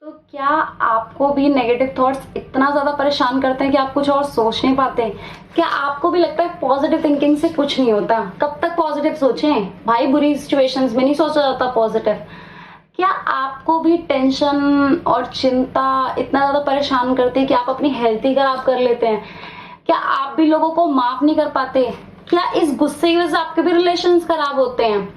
तो क्या आपको भी नेगेटिव थॉट्स इतना ज़्यादा परेशान करते हैं कि आप कुछ और सोच नहीं पाते? क्या आपको भी लगता है पॉजिटिव थिंकिंग से कुछ नहीं होता? कब तक पॉजिटिव सोचें? भाई बुरी सिचुएशंस में नहीं सोचा जाता पॉजिटिव। क्या आपको भी टेंशन और चिंता इतना ज़्यादा परेशान करती है कि आप अपनी हेल्थ ही खराब कर लेते हैं? क्या आप भी लोगों को माफ नहीं कर पाते? क्या इस गुस्से की वजह से आपके भी रिलेशंस खराब होते हैं?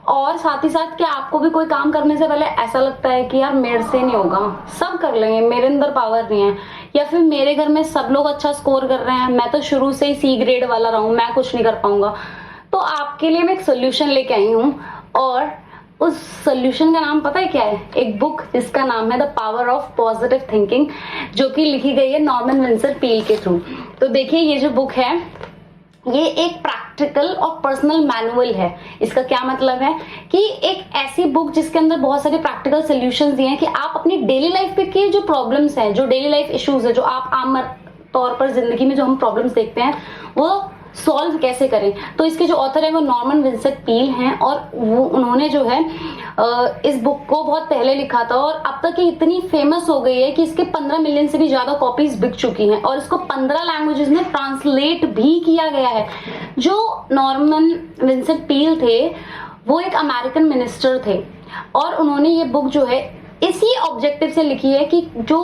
और साथ ही साथ क्या आपको भी कोई काम करने से पहले ऐसा लगता है कि यार मेरे से नहीं होगा, सब कर लेंगे, मेरे अंदर पावर नहीं है, या फिर मेरे घर में सब लोग अच्छा स्कोर कर रहे हैं, मैं तो शुरू से ही सी ग्रेड वाला रहा हूं, मैं कुछ नहीं कर पाऊंगा? तो आपके लिए मैं एक सोल्यूशन लेके आई हूँ, और उस सोल्यूशन का नाम पता है क्या है? एक बुक जिसका नाम है the power of positive thinking, जो कि लिखी गई है नॉर्मन विंसेंट पील के थ्रू। तो देखिए, ये जो बुक है ये एक प्रैक्टिकल और पर्सनल मैनुअल है। इसका क्या मतलब है कि एक ऐसी बुक जिसके अंदर बहुत सारे प्रैक्टिकल सॉल्यूशंस दिए हैं कि आप अपनी डेली लाइफ पे के जो प्रॉब्लम्स हैं, जो डेली लाइफ इश्यूज है, जो आप आम तौर पर जिंदगी में जो हम प्रॉब्लम्स देखते हैं, वो सॉल्व कैसे करें। तो इसके जो ऑथर है वो नॉर्मन विंसेंट पील हैं, और वो उन्होंने जो है इस बुक को बहुत पहले लिखा था, और अब तक ये इतनी फेमस हो गई है कि इसके 15 मिलियन से भी ज्यादा कॉपीज बिक चुकी हैं, और इसको 15 लैंग्वेजेस में ट्रांसलेट भी किया गया है। जो नॉर्मन विंसेंट पील थे वो एक अमेरिकन मिनिस्टर थे, और उन्होंने ये बुक जो है इसी ऑब्जेक्टिव से लिखी है कि जो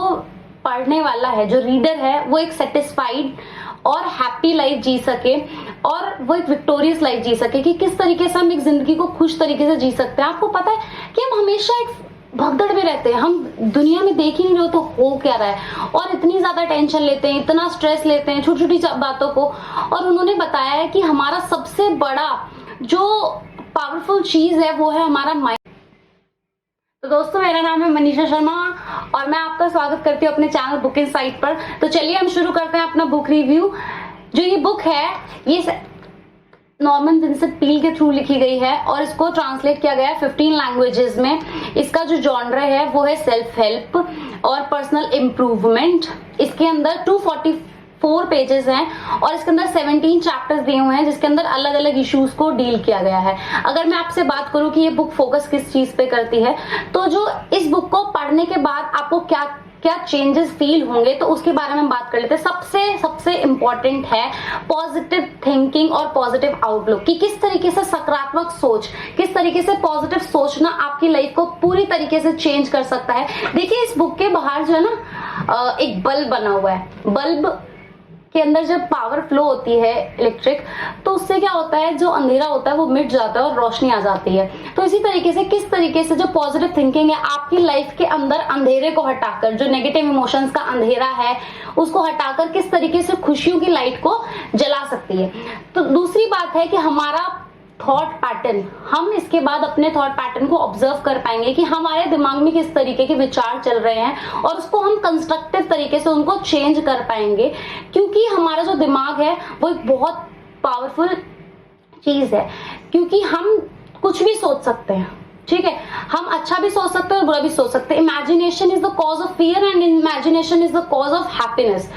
पढ़ने वाला है, जो रीडर है, वो एक सेटिस्फाइड और हैप्पी लाइफ जी सके, और वो एक विक्टोरियस लाइफ जी सके, कि किस तरीके से हम एक जिंदगी को खुश तरीके से जी सकते हैं। आपको पता है कि हम हमेशा एक भगदड़ में रहते हैं, हम दुनिया में देख ही नहीं रहे तो हो क्या रहा है, और इतनी ज्यादा टेंशन लेते हैं, इतना स्ट्रेस लेते हैं छोटी छोटी बातों को। और उन्होंने बताया है कि हमारा सबसे बड़ा जो पावरफुल चीज है वो है हमारा माइंड। तो दोस्तों, मेरा नाम है मनीषा शर्मा, और मैं आपका स्वागत करती हूँ अपने चैनल बुक इनसाइट पर। तो चलिए हम शुरू करते हैं अपना बुक रिव्यू। जो ये बुक है ये नॉर्मन विंसेंट पील के थ्रू लिखी गई है, और इसको ट्रांसलेट किया गया है 15 लैंग्वेजेस में। इसका जो जॉनर है वो है सेल्फ हेल्प और पर्सनल इम्प्रूवमेंट। इसके अंदर 244 पेजेस हैं, और इसके अंदर 17 चैप्टर्स दिए हुए हैं, जिसके अंदर अलग अलग इश्यूज को डील किया गया है। अगर मैं आपसे बात करूं कि ये बुक फोकस किस चीज पे करती है, तो जो इस बुक को पढ़ने के बाद आपको क्या क्या चेंजेस फील होंगे, तो उसके बारे में बात कर लेते हैं। सबसे इंपॉर्टेंट है पॉजिटिव थिंकिंग और पॉजिटिव आउटलुक, कि किस तरीके से सकारात्मक सोच, किस तरीके से पॉजिटिव सोचना आपकी लाइफ को पूरी तरीके से चेंज कर सकता है। देखिए, इस बुक के बाहर जो है ना एक बल्ब बना हुआ है। बल्ब के अंदर जब पावर फ्लो होती है इलेक्ट्रिक, तो उससे क्या होता है, जो अंधेरा होता है वो मिट जाता है और रोशनी आ जाती है। तो इसी तरीके से किस तरीके से जो पॉजिटिव थिंकिंग है आपकी लाइफ के अंदर अंधेरे को हटाकर, जो नेगेटिव इमोशंस का अंधेरा है उसको हटाकर किस तरीके से खुशियों की लाइट को जला सकती है। तो दूसरी बात है कि हमारा थॉट पैटर्न, हम इसके बाद अपने थॉट पैटर्न को ऑब्जर्व कर पाएंगे कि हमारे दिमाग में किस तरीके के विचार चल रहे हैं, और उसको हम कंस्ट्रक्टिव तरीके से उनको चेंज कर पाएंगे। क्योंकि हमारा जो दिमाग है वो एक बहुत पावरफुल चीज है, क्योंकि हम कुछ भी सोच सकते हैं, ठीक है। हम अच्छा भी सोच सकते हैं और बुरा भी सोच सकते हैं। Imagination is the cause of fear and imagination is the cause of happiness.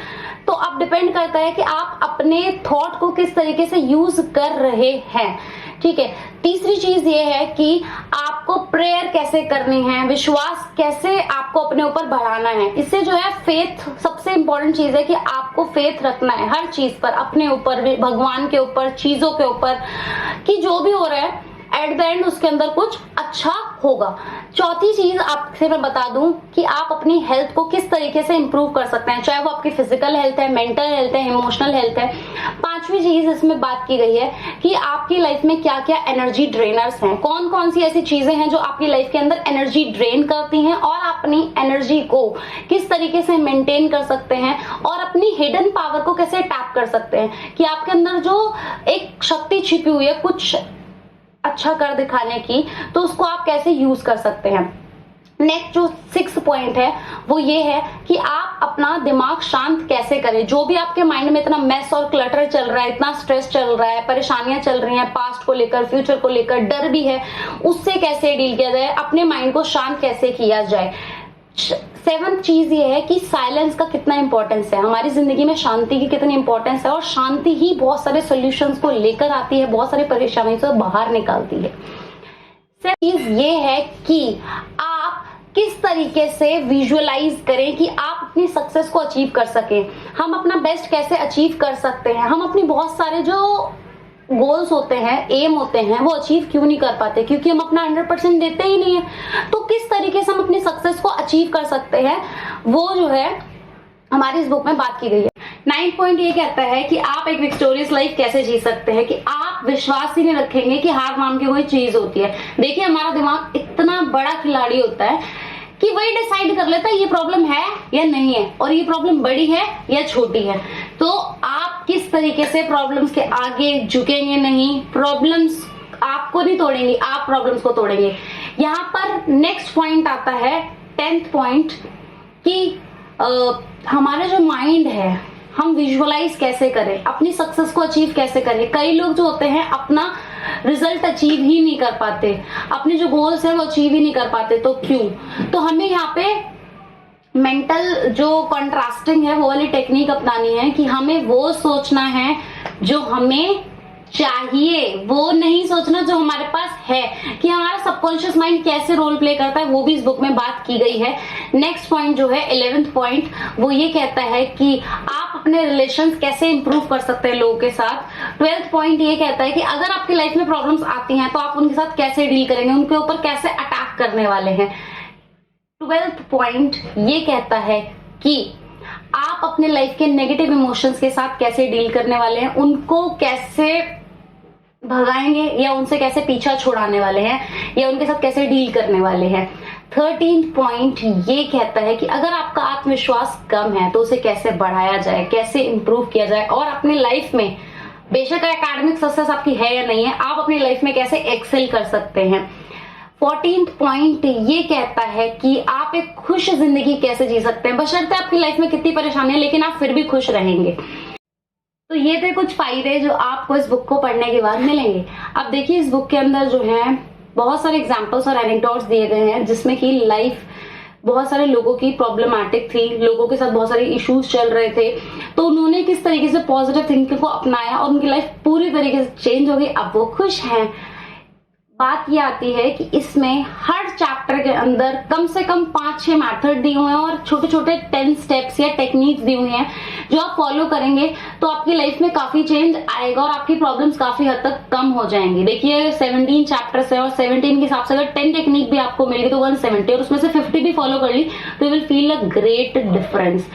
तो अब डिपेंड करता है कि आप अपने थॉट को किस तरीके से यूज कर रहे हैं, ठीक है। तीसरी चीज ये है कि आपको प्रेयर कैसे करनी है, विश्वास कैसे आपको अपने ऊपर बढ़ाना है। इससे जो है फेथ, सबसे इंपॉर्टेंट चीज है कि आपको फेथ रखना है हर चीज पर, अपने ऊपर, भगवान के ऊपर, चीजों के ऊपर, कि जो भी हो रहा है एट द एंड उसके अंदर कुछ अच्छा होगा। चौथी चीज आपसे मैं बता दूं कि आप अपनी हेल्थ को किस तरीके से इंप्रूव कर सकते हैं, चाहे वो आपकी फिजिकल हेल्थ है, मेंटल हेल्थ है, इमोशनल हेल्थ है। पांचवी चीज इसमें बात की गई है कि आपकी लाइफ में क्या क्या एनर्जी ड्रेनर्स हैं, कौन कौन सी ऐसी चीजें हैं जो आपकी लाइफ के अंदर एनर्जी ड्रेन करती हैं, और अपनी एनर्जी को किस तरीके से मेंटेन कर सकते हैं, और अपनी हिडन पावर को कैसे टैप कर सकते हैं, कि आपके अंदर जो एक शक्ति छिपी हुई है कुछ अच्छा कर दिखाने की, तो उसको आप कैसे यूज कर सकते हैं। नेक्स्ट जो 6 पॉइंट है वो ये है कि आप अपना दिमाग शांत कैसे करें। जो भी आपके माइंड में इतना मेस और क्लटर चल रहा है, इतना स्ट्रेस चल रहा है, परेशानियां चल रही हैं, पास्ट को लेकर, फ्यूचर को लेकर, डर भी है, उससे कैसे डील किया जाए, अपने माइंड को शांत कैसे किया जाए। 7th चीज ये है कि साइलेंस का कितना इंपॉर्टेंस है हमारी जिंदगी में, शांति की कितनी इंपॉर्टेंस है, और शांति ही बहुत सारे सॉल्यूशंस को लेकर आती है, बहुत सारी परेशानियों से बाहर निकालती है। चीज ये है कि आप किस तरीके से विजुअलाइज करें कि आप अपनी सक्सेस को अचीव कर सकें, हम अपना बेस्ट कैसे अचीव कर सकते हैं। हम अपनी बहुत सारे जो गोल्स होते हैं, एम होते हैं, वो अचीव क्यों नहीं कर पाते, क्योंकि हम अपना 100% देते ही नहीं है। तो किस तरीके से हम अपनी सक्सेस को अचीव कर सकते हैं, वो जो है हमारी इस बुक में बात की गई है। 9 पॉइंट ये कहता है कि आप एक विक्टोरियस लाइफ कैसे जी सकते हैं, कि आप विश्वास ही नहीं रखेंगे कि हार मान के कोई चीज होती है। देखिए, हमारा दिमाग इतना बड़ा खिलाड़ी होता है कि वही डिसाइड कर लेता है ये प्रॉब्लम है या नहीं है, और ये प्रॉब्लम बड़ी है या छोटी है। तो आप किस तरीके से प्रॉब्लम्स के आगे झुकेंगे नहीं, प्रॉब्लम्स आपको नहीं तोड़ेंगी, आप प्रॉब्लम्स को तोड़ेंगे। यहाँ पर नेक्स्ट पॉइंट आता है 10th पॉइंट कि हमारा जो माइंड है, हम विजुअलाइज कैसे करें, अपनी सक्सेस को अचीव कैसे करें। कई लोग जो होते हैं अपना रिजल्ट अचीव ही नहीं कर पाते, अपने जो गोल्स है वो अचीव ही नहीं कर पाते। तो क्यों? तो हमें यहाँ पे मेंटल जो कॉन्ट्रास्टिंग है वो वाली टेक्निक अपनानी है कि हमें वो सोचना है जो हमें चाहिए, वो नहीं सोचना जो हमारे पास है, कि हमारा सबकॉन्शियस माइंड कैसे रोल प्ले करता है, वो भी इस बुक में बात की गई है। नेक्स्ट पॉइंट जो है 11th पॉइंट, वो ये कहता है कि आप अपने रिलेशंस कैसे इंप्रूव कर सकते हैं लोगों के साथ। 12th पॉइंट ये कहता है कि अगर आपकी लाइफ में प्रॉब्लम्स आती हैं तो आप उनके साथ कैसे डील करेंगे, उनके ऊपर कैसे अटैक करने वाले हैं। 12th पॉइंट ये कहता है कि आप अपने लाइफ के नेगेटिव इमोशंस के साथ कैसे डील करने वाले हैं, उनको कैसे भगाएंगे या उनसे कैसे पीछा छुड़ाने वाले हैं, या उनके साथ कैसे डील करने वाले हैं। 13th पॉइंट ये कहता है कि अगर आपका आत्मविश्वास कम है तो उसे कैसे बढ़ाया जाए, कैसे इंप्रूव किया जाए, और अपनी लाइफ में बेशक एकेडमिक सक्सेस आपकी है या नहीं है, आप अपनी लाइफ में कैसे एक्सेल कर सकते हैं। 14th पॉइंट ये कहता है कि आप एक खुश जिंदगी कैसे जी सकते हैं, बशर्ते आपकी लाइफ में कितनी परेशानी है लेकिन आप फिर भी खुश रहेंगे। तो ये थे कुछ फायदे जो आपको इस बुक को पढ़ने के बाद मिलेंगे। अब देखिए, इस बुक के अंदर जो है बहुत सारे एग्जाम्पल्स और एनेक्डोट्स दिए गए हैं, जिसमें कि लाइफ बहुत सारे लोगों की प्रॉब्लमैटिक थी, लोगों के साथ बहुत सारे इश्यूज चल रहे थे, तो उन्होंने किस तरीके से पॉजिटिव थिंकिंग को अपनाया और उनकी लाइफ पूरी तरीके से चेंज हो गई, अब वो खुश हैं। बात ये आती है कि इसमें हर चैप्टर के अंदर कम से कम 5-6 मेथड दिए हुए हैं और छोटे छोटे 10 स्टेप्स या टेक्निक्स दी हुई हैं, जो आप फॉलो करेंगे तो आपकी लाइफ में काफी चेंज आएगा और आपकी प्रॉब्लम्स काफी हद तक कम हो जाएंगी। देखिए, 17 चैप्टर्स है और 17 के हिसाब से अगर 10 टेक्निक भी आपको मिल गई तो 170, और उसमें से 50 भी फॉलो कर ली तो you will feel a great difference.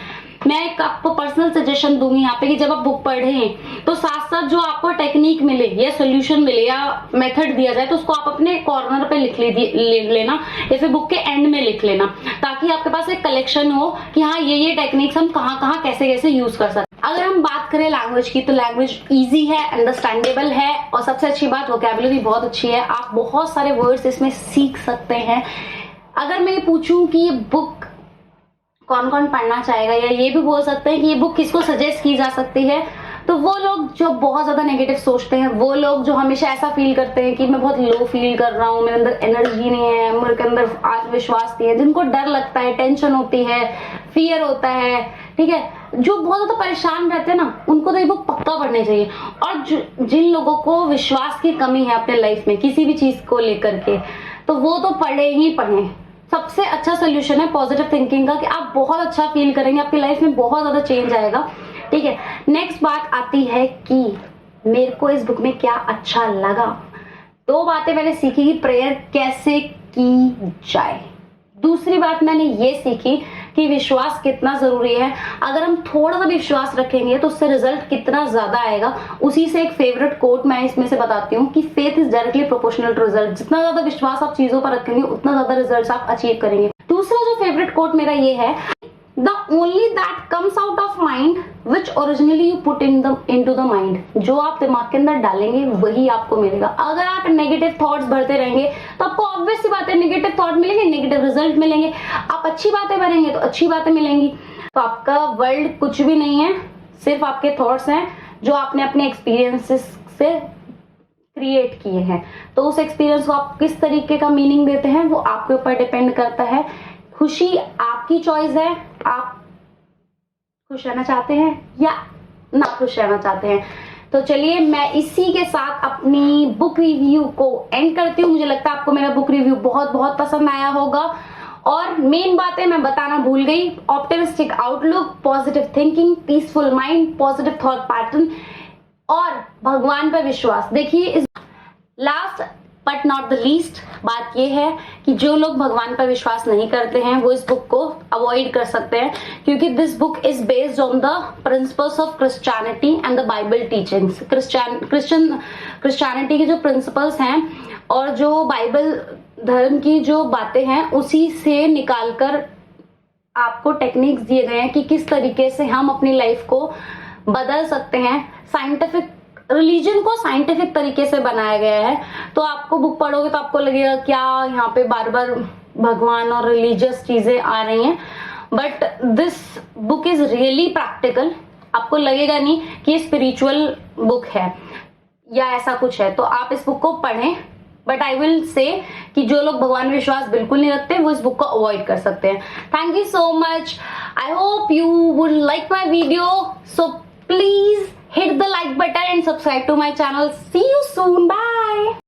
मैं एक आपको पर्सनल सजेशन दूंगी यहाँ पे कि जब आप बुक पढ़ें तो साथ साथ जो आपको टेक्निक मिले या सोल्यूशन मिले या मेथड दिया जाए तो उसको आप अपने कॉर्नर पे लिख लेना या फिर बुक के एंड में लिख लेना, ताकि आपके पास एक कलेक्शन हो कि हाँ ये टेक्निक्स हम कहाँ कहाँ कैसे कैसे यूज कर सकते हैं। अगर हम बात करें लैंग्वेज की, तो लैंग्वेज इजी है, अंडरस्टैंडेबल है, और सबसे अच्छी बात वोकैबुलरी बहुत अच्छी है, आप बहुत सारे वर्ड्स इसमें सीख सकते हैं। अगर मैं पूछूं कि ये बुक कौन कौन पढ़ना चाहेगा, या ये भी बोल सकते हैं कि ये बुक किसको सजेस्ट की जा सकती है, तो वो लोग जो बहुत ज्यादा नेगेटिव सोचते हैं, वो लोग जो हमेशा ऐसा फील करते हैं कि मैं बहुत लो फील कर रहा हूँ, मेरे अंदर एनर्जी नहीं है, मेरे अंदर आत्मविश्वास नहीं है, जिनको डर लगता है, टेंशन होती है, फियर होता है, ठीक है, जो बहुत ज्यादा परेशान रहते हैं ना, उनको तो ये बुक पक्का पढ़नी चाहिए। और जिन लोगों को विश्वास की कमी है अपने लाइफ में किसी भी चीज को लेकर के, तो वो तो पढ़े ही पढ़े। सबसे अच्छा सोल्यूशन है पॉजिटिव थिंकिंग का, कि आप बहुत अच्छा फील करेंगे, आपकी लाइफ में बहुत ज्यादा चेंज आएगा, ठीक है। नेक्स्ट बात आती है कि मेरे को इस बुक में क्या अच्छा लगा। 2 बातें मैंने सीखी कि प्रेयर कैसे की जाए, दूसरी बात मैंने ये सीखी कि विश्वास कितना जरूरी है, अगर हम थोड़ा सा भी विश्वास रखेंगे तो उससे रिजल्ट कितना ज्यादा आएगा। उसी से एक फेवरेट कोट मैं इसमें से बताती हूँ कि faith is directly proportional to result. जितना ज्यादा विश्वास आप चीजों पर रखेंगे उतना ज्यादा रिजल्ट आप अचीव करेंगे। दूसरा जो फेवरेट कोट मेरा ये है, the only that comes out of mind which originally you put into the mind. जो आप दिमाग के अंदर डालेंगे वही आपको मिलेगा। अगर आप नेगेटिव थॉट्स भरते रहेंगे तो आपको ऑब्वियस सी बात है नेगेटिव थॉट मिलेंगे, नेगेटिव रिजल्ट मिलेंगे। आप अच्छी बातें भरेंगे तो अच्छी बातें मिलेंगी। तो आपका वर्ल्ड कुछ भी नहीं है, सिर्फ आपके थॉट्स हैं जो आपने अपने एक्सपीरियंसेस से क्रिएट किए हैं। तो उस एक्सपीरियंस को आप किस तरीके का मीनिंग देते हैं वो आपके ऊपर डिपेंड करता है। खुशी आपकी चॉइस है, आप खुश रहना चाहते हैं या ना खुश रहना चाहते हैं। तो चलिए, मैं इसी के साथ अपनी बुक रिव्यू को एंड करती हूँ। मुझे लगता है आपको मेरा बुक रिव्यू बहुत बहुत पसंद आया होगा और मेन बातें मैं बताना भूल गई, optimistic outlook, positive thinking, peaceful mind, positive thought pattern और भगवान पर विश्वास। देखिए इस last but not the least बात ये है कि जो लोग भगवान पर विश्वास नहीं करते हैं वो इस बुक को अवॉइड कर सकते हैं, क्योंकि this book is based on the principles of Christianity and the Bible teachings. Christianity के जो प्रिंसिपल्स हैं और जो बाइबल धर्म की जो बातें हैं उसी से निकालकर आपको टेक्निक्स दिए गए हैं कि किस तरीके से हम अपनी लाइफ को बदल सकते हैं। साइंटिफिक रिलीजन को साइंटिफिक तरीके से बनाया गया है, तो आपको बुक पढ़ोगे तो आपको लगेगा क्या यहाँ पे बार बार भगवान और रिलीजियस चीजें आ रही हैं, but this book is really practical. आपको लगेगा नहीं कि ये स्पिरिचुअल बुक है या ऐसा कुछ है, तो आप इस बुक को पढ़ें। बट आई विल से कि जो लोग भगवान में विश्वास बिल्कुल नहीं रखते वो इस बुक को अवॉइड कर सकते हैं। Thank you so much, I hope you would like my video, so please hit the like button and subscribe to my channel. See you soon. Bye.